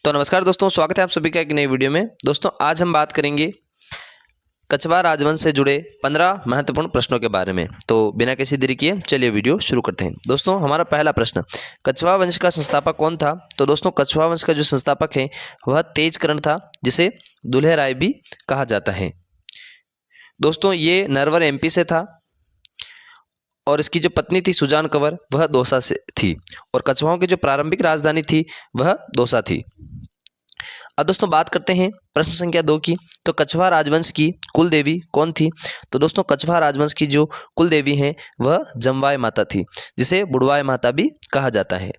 तो नमस्कार दोस्तों, स्वागत है आप सभी का एक नई वीडियो में। दोस्तों आज हम बात करेंगे कछवाहा राजवंश से जुड़े 15 महत्वपूर्ण प्रश्नों के बारे में। तो बिना किसी देरी किए चलिए वीडियो शुरू करते हैं। दोस्तों हमारा पहला प्रश्न, कछवाहा वंश का संस्थापक कौन था? तो दोस्तों कछवाहा वंश का जो संस्थापक है वह तेजकर्ण था, जिसे दुल्हे राय भी कहा जाता है। दोस्तों ये नरवर एमपी से था और इसकी जो पत्नी थी सुजान कंवर वह दौसा से थी, और कछवाहों की जो प्रारंभिक राजधानी थी वह दौसा थी। अब दोस्तों बात करते हैं प्रश्न संख्या 2 की। तो कछवाहा राजवंश की कुल देवी कौन थी? तो दोस्तों कछवाहा राजवंश की जो कुल देवी हैं वह जमवाय माता थी, जिसे बुढ़वाय माता भी कहा जाता है।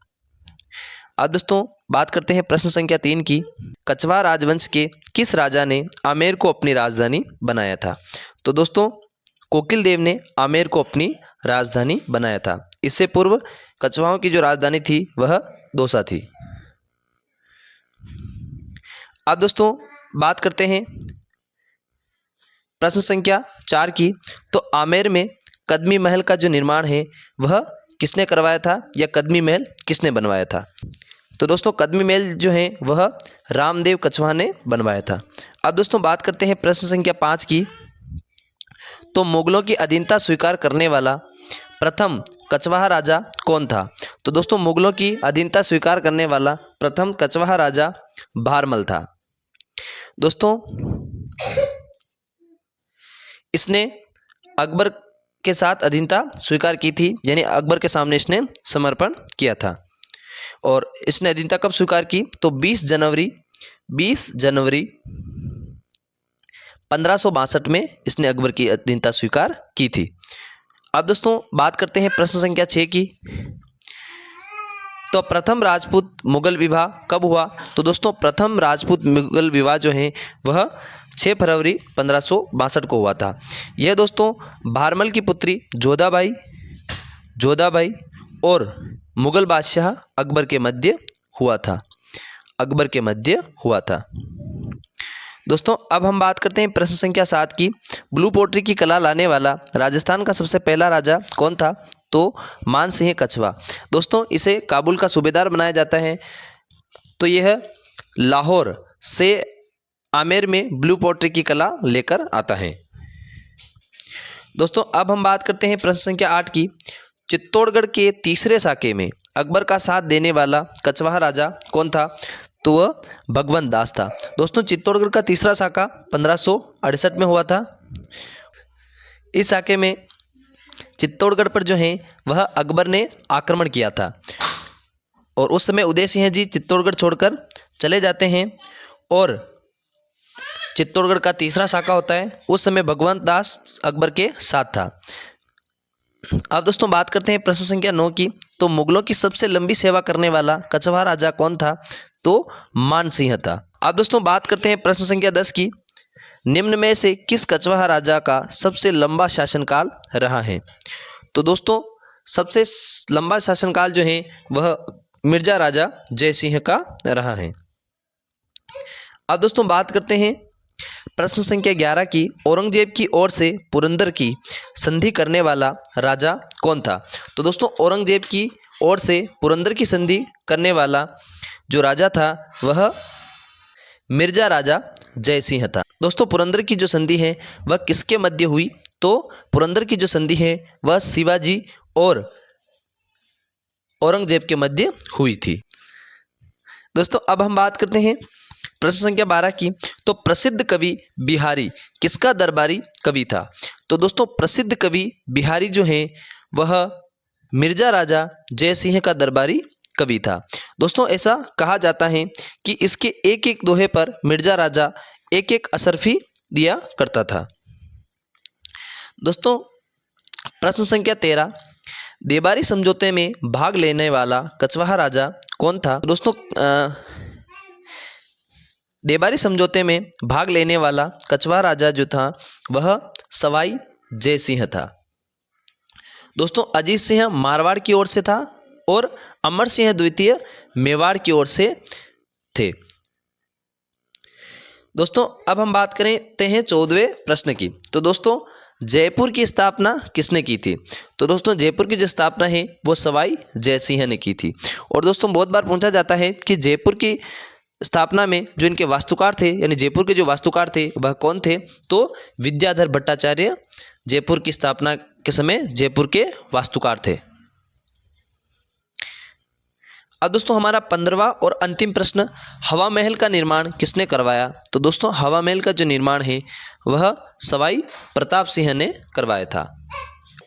अब दोस्तों बात करते हैं प्रश्न संख्या 3 की। कछवाहा राजवंश के किस राजा ने आमेर को अपनी राजधानी बनाया था? तो दोस्तों कोकिल देव ने आमेर को अपनी राजधानी बनाया था। इससे पूर्व कछवाहों की जो राजधानी थी वह दौसा थी। अब दोस्तों बात करते हैं प्रश्न संख्या 4 की। तो आमेर में कदमी महल का जो निर्माण है वह किसने करवाया था, या कदमी महल किसने बनवाया था? तो दोस्तों कदमी महल जो है वह रामदेव कछवाहा ने बनवाया था। अब दोस्तों बात करते हैं प्रश्न संख्या 5 की। तो मुगलों की अधीनता स्वीकार करने वाला प्रथम कछवाहा राजा कौन था? तो दोस्तों मुगलों की अधीनता स्वीकार करने वाला प्रथम कछवाहा राजा भारमल था। दोस्तों इसने अकबर के साथ अधीनता स्वीकार की थी, यानी अकबर के सामने इसने समर्पण किया था। और इसने अधीनता कब स्वीकार की? तो 20 जनवरी 1562 में इसने अकबर की अधीनता स्वीकार की थी। अब दोस्तों बात करते हैं प्रश्न संख्या 6 की। तो प्रथम राजपूत मुगल विवाह कब हुआ? तो दोस्तों प्रथम राजपूत मुगल विवाह जो है वह 6 फरवरी 1562 को हुआ था। यह दोस्तों भारमल की पुत्री जोधाबाई और मुगल बादशाह अकबर के मध्य हुआ था। दोस्तों अब हम बात करते हैं प्रश्न संख्या 7 की। ब्लू पोट्री की कला लाने वाला राजस्थान का सबसे पहला राजा कौन था? तो मानसिंह कछवाहा। दोस्तों इसे काबुल का सूबेदार बनाया जाता है। तो यह लाहौर से आमेर में ब्लू पोट्री की कला लेकर आता है। दोस्तों अब हम बात करते हैं प्रश्न संख्या 8 की। चित्तौड़गढ़ के तीसरे साके में अकबर का साथ देने वाला कछवाहा राजा कौन था? तो वह भगवंत दास था। दोस्तों चित्तौड़गढ़ का तीसरा साका 1568 में हुआ था। इस साके में चित्तौड़गढ़ पर जो है वह अकबर ने आक्रमण किया था, और उस समय उदय सिंह जी चित्तौड़गढ़ छोड़कर चले जाते हैं, और चित्तौड़गढ़ का तीसरा साका होता है। उस समय भगवंत दास अकबर के साथ था। अब दोस्तों बात करते हैं प्रश्न संख्या 9 की। तो मुगलों की सबसे लंबी सेवा करने वाला कछवाहा राजा कौन था? तो मानसिंह था। अब दोस्तों बात करते हैं प्रश्न संख्या 10 की। निम्न में से किस कछवाहा राजा का सबसे लंबा शासनकाल रहा है? तो दोस्तों सबसे लंबा शासनकाल जो है वह मिर्जा राजा जयसिंह का रहा है। अब दोस्तों बात करते हैं प्रश्न संख्या 11 की। औरंगजेब की ओर से पुरंदर की संधि करने वाला राजा कौन था? तो दोस्तों औरंगजेब की ओर से पुरंदर की संधि करने वाला जो राजा था वह मिर्जा राजा जयसिंह था। दोस्तों पुरंदर की जो संधि है वह किसके मध्य हुई? तो पुरंदर की जो संधि है वह शिवाजी और औरंगजेब के मध्य हुई थी। दोस्तों अब हम बात करते हैं प्रश्न संख्या 12 की। तो प्रसिद्ध कवि बिहारी किसका दरबारी कवि था? तो दोस्तों प्रसिद्ध कवि बिहारी जो है वह मिर्जा राजा जयसिंह का दरबारी कवि था। दोस्तों ऐसा कहा जाता है कि इसके एक एक दोहे पर मिर्जा राजा एक एक असरफी दिया करता था। दोस्तों प्रश्न संख्या 13, देबारी समझौते में भाग लेने वाला कछवाहा राजा कौन था? दोस्तों देबारी समझौते में भाग लेने वाला कछवाहा राजा जो था वह सवाई जयसिंह था। दोस्तों अजीत सिंह मारवाड़ की ओर से था और अमर सिंह द्वितीय मेवाड़ की ओर से थे। दोस्तों अब हम बात करते हैं 14वें प्रश्न की। तो दोस्तों जयपुर की स्थापना किसने की थी? तो दोस्तों जयपुर की जो स्थापना है वो सवाई जयसिंह ने की थी। और दोस्तों बहुत बार पूछा जाता है कि जयपुर की स्थापना में जो इनके वास्तुकार थे, यानी जयपुर के जो वास्तुकार थे, वह कौन थे? तो विद्याधर भट्टाचार्य जयपुर की स्थापना के समय जयपुर के वास्तुकार थे। अब दोस्तों हमारा 15वां और अंतिम प्रश्न, हवा महल का निर्माण किसने करवाया? तो दोस्तों हवा महल का जो निर्माण है वह सवाई प्रताप सिंह ने करवाया था।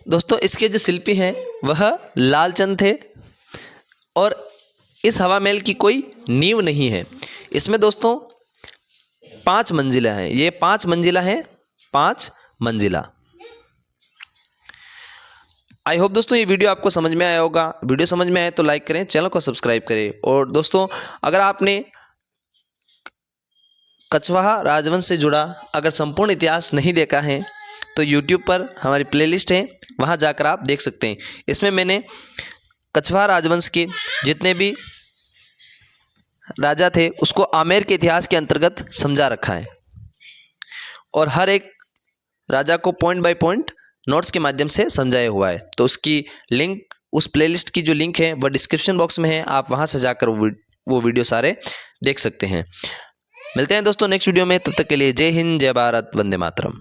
दोस्तों इसके जो शिल्पी हैं वह लालचंद थे और इस हवा महल की कोई नींव नहीं है। इसमें दोस्तों 5 मंजिला हैं, ये 5 मंजिला हैं, 5 मंजिला। आई होप दोस्तों ये वीडियो आपको समझ में आया होगा। वीडियो समझ में आए तो लाइक करें, चैनल को सब्सक्राइब करें। और दोस्तों अगर आपने कछवाहा राजवंश से जुड़ा अगर संपूर्ण इतिहास नहीं देखा है तो यूट्यूब पर हमारी प्लेलिस्ट है, वहां जाकर आप देख सकते हैं। इसमें मैंने कछवाहा राजवंश के जितने भी राजा थे उसको आमेर के इतिहास के अंतर्गत समझा रखा है और हर एक राजा को पॉइंट बाय पॉइंट नोट्स के माध्यम से समझाया हुआ है। तो उसकी लिंक, उस प्लेलिस्ट की जो लिंक है वह डिस्क्रिप्शन बॉक्स में है, आप वहां से जाकर वो वीडियो सारे देख सकते हैं। मिलते हैं दोस्तों नेक्स्ट वीडियो में, तब तक के लिए जय हिंद, जय भारत, वंदे मातरम।